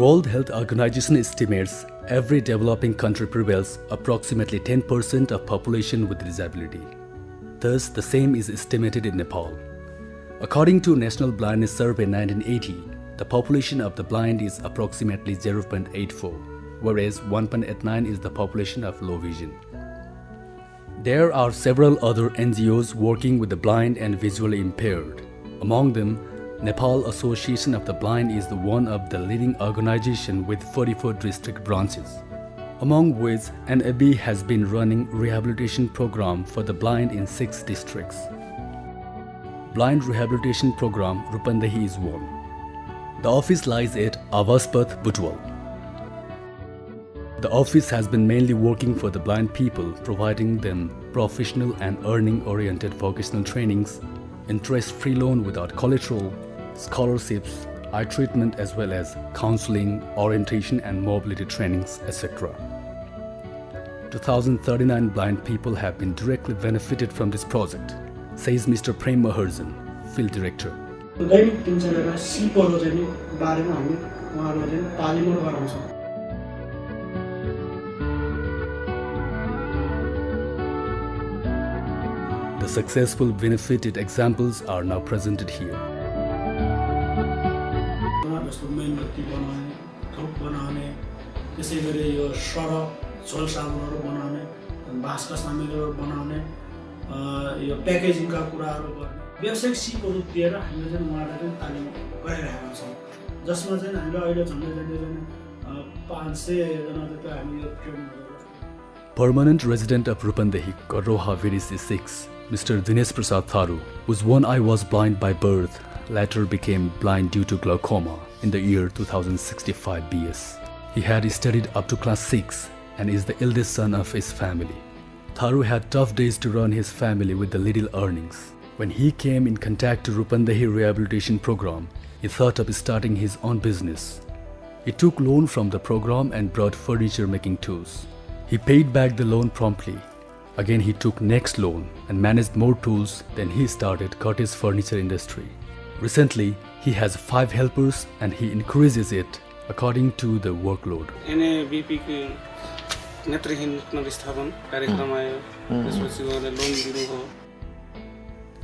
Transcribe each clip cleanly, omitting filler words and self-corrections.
World Health Organization estimates every developing country prevails approximately 10% of population with disability. Thus, the same is estimated in Nepal. According to National Blindness Survey 1980, the population of the blind is approximately 0.84, whereas 1.89 is the population of low vision. There are several other NGOs working with the blind and visually impaired. Among them, Nepal Association of the Blind is the one of the leading organization with 44 district branches, among which NAB has been running rehabilitation program for the blind in 6 districts. Blind rehabilitation program Rupandehi is one. The office lies at Avaspath, Butwal. The office has been mainly working for the blind people, providing them professional and earning-oriented vocational trainings, interest-free loan without collateral, scholarships, eye treatment as well as counseling, orientation and mobility trainings, etc. 2,039 blind people have been directly benefited from this project, says Mr. Prem Mahajan, Field Director. दैनिक दिनचर्याका सिपहरु चाहिँ बारेमा हामी उहाँहरुले तालिम गराउँछौं। The successful benefited examples are now presented here. जस्तो मेनबत्ती बनाउने, थोक बनाउने, त्यसैगरी यो सडक झोल साबुनहरु बनाउने, बाँसका सामग्रीहरु बनाउने, यो प्याकेजिङका कुराहरु गर्ने व्यावसायिक सिपहरु दिएर हामीले चाहिँ उहाँहरुलाई तालिम गराइरहेका छौं। जसमा चाहिँ हामीले अहिले झन्डै 500 जना जति हामी यो ट्रेनिङ गरेका। Permanent resident of Rupandehi, Karoha Village 6, Mr. Dinesh Prasad Tharu, whose one eye was blind by birth, later became blind due to glaucoma in the year 2065 BS. He had studied up to class 6 and is the eldest son of his family. Tharu had tough days to run his family with the little earnings. When he came in contact to Rupandehi Rehabilitation Program, he thought of starting his own business. He took loan from the program and brought furniture making tools. He paid back the loan promptly. Again he took next loan and managed more tools. Then he started cottage furniture industry. Recently, he has 5 helpers and he increases it according to the workload. NABP को नेत्रहीन पुनर्स्थापन कार्यक्रम आयो त्यसपछि उहाँले loan दिनुभयो.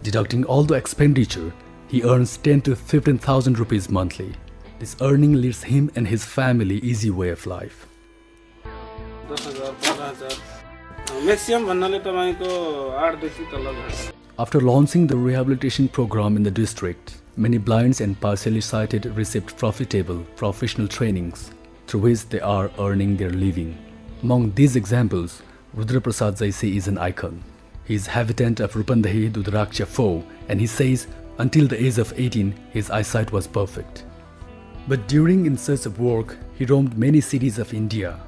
Deducting all the expenditure, he earns 10 to 15,000 rupees monthly. This earning leads him and his family easy way of life. 10,000 15,000 maximum भन्नाले तपाईको 8 देखि तल छ. After launching the rehabilitation program in the district, many blinds and partially sighted received profitable professional trainings through which they are earning their living. Among these examples, Rudra Prasad Jaisi is an icon. He is habitant of Rupandehi, Dudraksha 4, and he says until the age of 18, his eyesight was perfect. But during in search of work, he roamed many cities of India.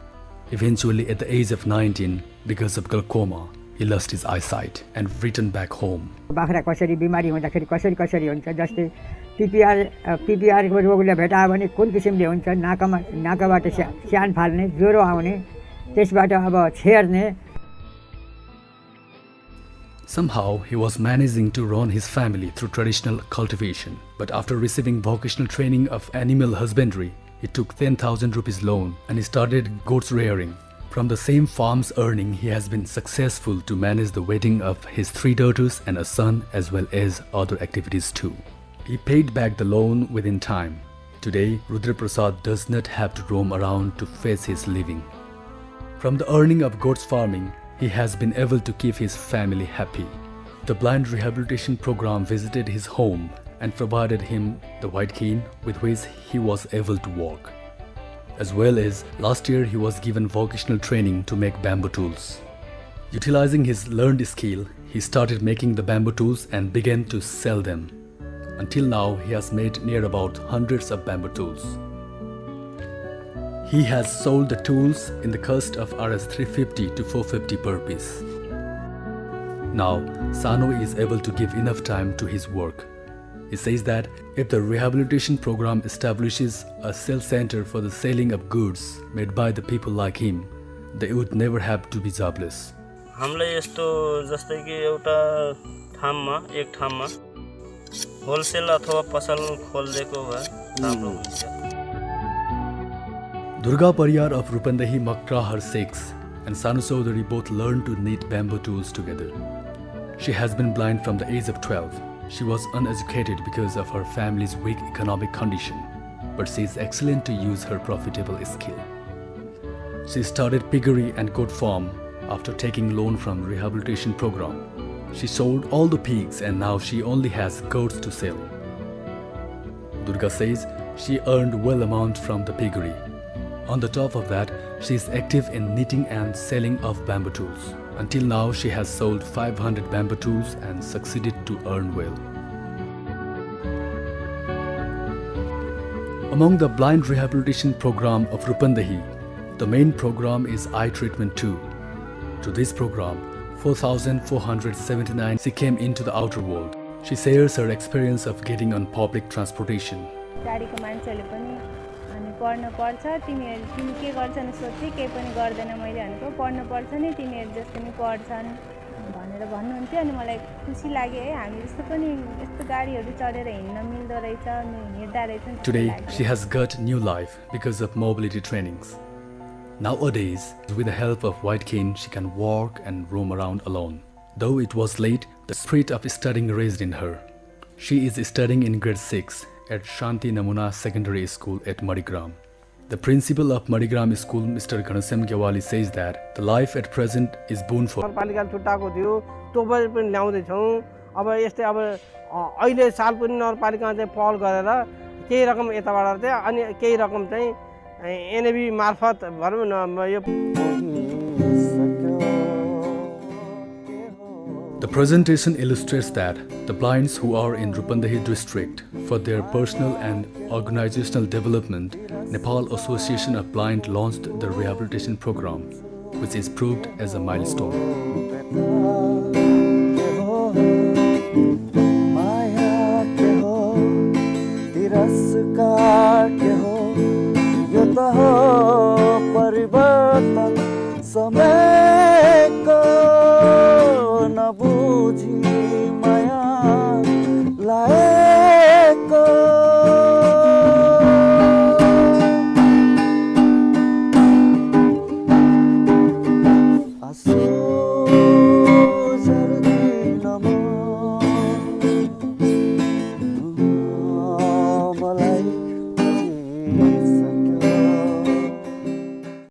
Eventually, at the age of 19, because of glaucoma, he lost his eyesight and returned back home. बाख्रा कसरी बिमारी हुँदाखेरि कसरी हुन्छ जस्तै PPR को रोगले भेटायो भने कुन किसिमले हुन्छ नाकाबाट स्यान फाल्ने ज्वरो आउने त्यसबाट अब छेर्ने. Somehow, he was managing to run his family through traditional cultivation. But after receiving vocational training of animal husbandry, he took 10,000 rupees loan and he started goats rearing. From the same farm's earning, he has been successful to manage the wedding of his 3 daughters and a son as well as other activities too. He paid back the loan within time. Today, Rudra Prasad does not have to roam around to face his living. From the earning of goats farming, he has been able to keep his family happy. The blind rehabilitation program visited his home and provided him the white cane with which he was able to walk. As well as last year he was given vocational training to make bamboo tools. Utilizing his learned skill, he started making the bamboo tools and began to sell them. Until now, he has made near about hundreds of bamboo tools. He has sold the tools in the cost of Rs 350 to 450 per piece. Now, Sano is able to give enough time to his work. He says that if the rehabilitation program establishes a sale center for the selling of goods made by the people like him, they would never have to be jobless. हामीलाई यस्तो जस्तै कि एउटा एक ठाउँमा wholesale अथवा पसल खोल्देको भए राम्रो हुन्छ. Durga Pariyar of Rupandehi Makra, her six, and Sanu Chaudhary both learned to knit bamboo tools together. She has been blind from the age of 12. She was uneducated because of her family's weak economic condition, but she is excellent to use her profitable skill. She started piggery and goat farm after taking loan from rehabilitation program. She sold all the pigs and now she only has goats to sell. Durga says she earned well amount from the piggery. On the top of that, she is active in knitting and selling of bamboo tools. Until now, she has sold 500 bamboo tools and succeeded to earn well. Among the blind rehabilitation program of Rupandehi, the main program is eye treatment too. To this program, 4,479 she came into the outer world. She shares her experience of getting on public transportation. गाडीको मान्छेले पनि अनि पढ्न पर्छ तिमी के गर्छन् सोध्थे केही पनि गर्दैन मैले भनेको पढ्न पर्छ नि तिमीहरू जस्तो नि पढ्छन् भनेर भन्नुहुन्थ्यो अनि मलाई खुसी लाग्यो है हामी जस्तो पनि यस्तो गाडीहरू चढेर हिँड्न मिल्दो रहेछ अनि हिँड्दा रहेछ। Today she has got new life because of mobility trainings. Nowadays, with the help of white cane, she can walk and roam around alone. Though it was late, the spirit of studying raised in her. She is studying in grade 6 at Shanti Namuna Secondary School at Marigram. The principal of Marigram School, Mr. Ghanashyam Gyawali, says that the life at present is boon for. नगरपालिकाले छुट्टाएको थियो त्यो पनि ल्याउँदै छौँ। अब यस्तै अब अहिले साल पनि नगरपालिकामा चाहिँ पहल गरेर केही रकम यताबाट चाहिँ अनि केही रकम चाहिँ एनएबी मार्फत भनौँ न यो The presentation illustrates that the blinds who are in Rupandehi district, for their personal and organizational development, Nepal Association of Blind launched the rehabilitation program, which is proved as a milestone. परिवर्तन समय